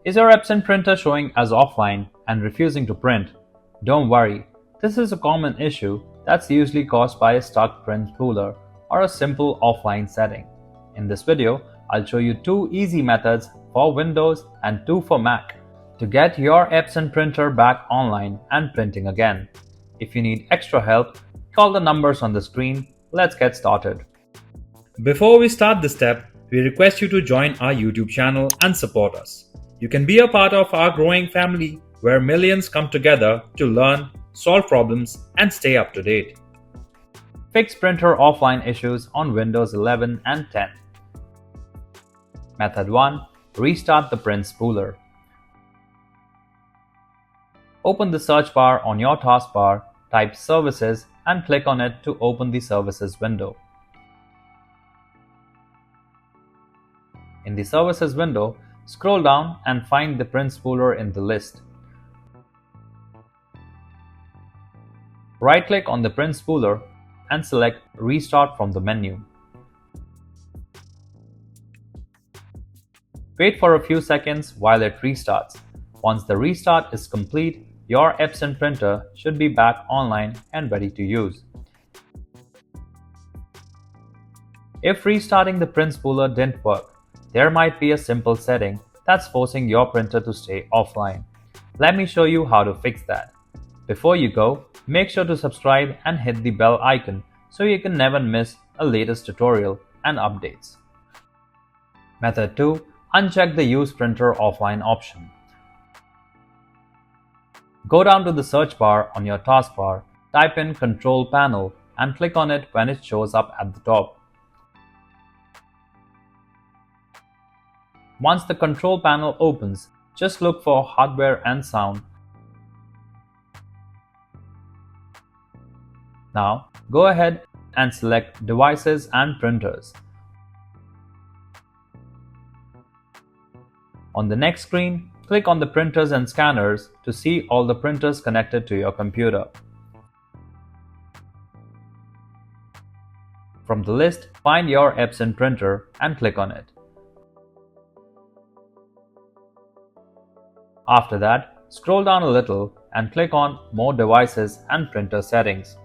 Is your Epson printer showing as offline and refusing to print? Don't worry, this is a common issue that's usually caused by a stuck print spooler or a simple offline setting. In this video, I'll show you 2 easy methods for Windows and 2 for Mac to get your Epson printer back online and printing again. If you need extra help, call the numbers on the screen. Let's get started. Before we start this step, we request you to join our YouTube channel and support us. You can be a part of our growing family where millions come together to learn, solve problems, and stay up to date. Fix printer offline issues on Windows 11 and 10. Method 1. Restart the Print Spooler. Open the search bar on your taskbar, type Services, and click on it to open the Services window. In the Services window, scroll down and find the Print Spooler in the list. Right-click on the Print Spooler and select Restart from the menu. Wait for a few seconds while it restarts. Once the restart is complete, your Epson printer should be back online and ready to use. If restarting the Print Spooler didn't work, there might be a simple setting that's forcing your printer to stay offline. Let me show you how to fix that. Before you go, make sure to subscribe and hit the bell icon so you can never miss a latest tutorial and updates. Method 2. Uncheck the Use Printer Offline option. Go down to the search bar on your taskbar, type in Control Panel and click on it when it shows up at the top. Once the control panel opens, just look for Hardware and Sound. Now, go ahead and select Devices and Printers. On the next screen, click on the Printers and Scanners to see all the printers connected to your computer. From the list, find your Epson printer and click on it. After that, scroll down a little and click on More Devices and Printer Settings.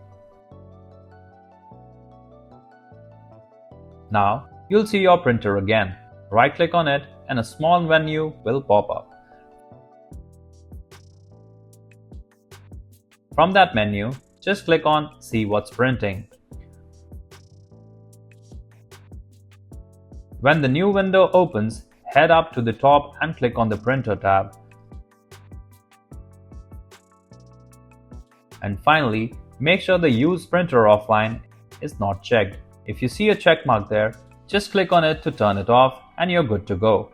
Now, you'll see your printer again. Right-click on it and a small menu will pop up. From that menu, just click on See What's Printing. When the new window opens, head up to the top and click on the Printer tab. And finally, make sure the Use Printer Offline is not checked. If you see a check mark there, just click on it to turn it off and you're good to go.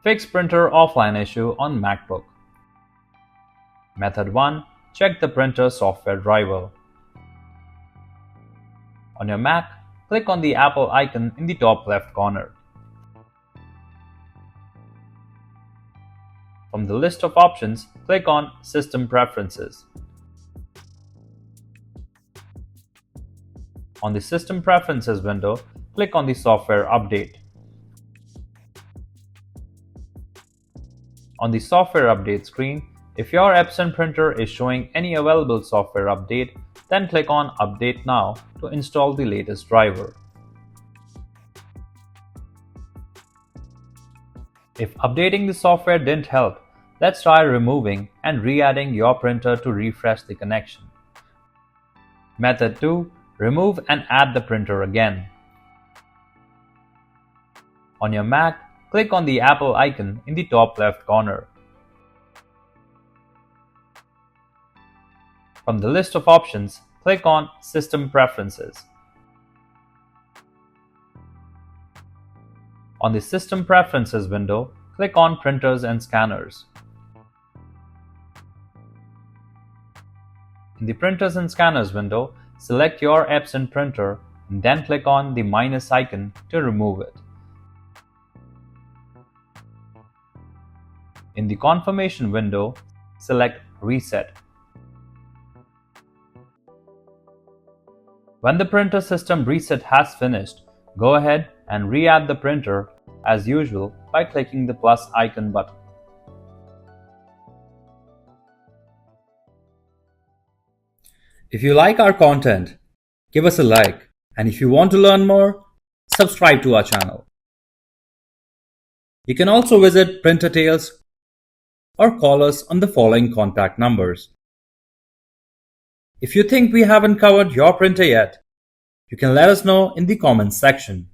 Fix printer offline issue on MacBook. Method 1. Check the printer software driver. On your Mac, click on the Apple icon in the top left corner. From the list of options, click on System Preferences. On the System Preferences window, click on the Software Update. On the Software Update screen, if your Epson printer is showing any available software update, then click on Update Now to install the latest driver. If updating the software didn't help, let's try removing and re-adding your printer to refresh the connection. Method 2. Remove and add the printer again. On your Mac, click on the Apple icon in the top left corner. From the list of options, click on System Preferences. On the System Preferences window, click on Printers and Scanners. In the Printers and Scanners window, select your Epson printer and then click on the minus icon to remove it. In the Confirmation window, select Reset. When the printer system reset has finished, go ahead and re-add the printer as usual by clicking the plus icon button. If you like our content, give us a like, and if you want to learn more, subscribe to our channel. You can also visit Printer Tales or call us on the following contact numbers. If you think we haven't covered your printer yet, you can let us know in the comments section.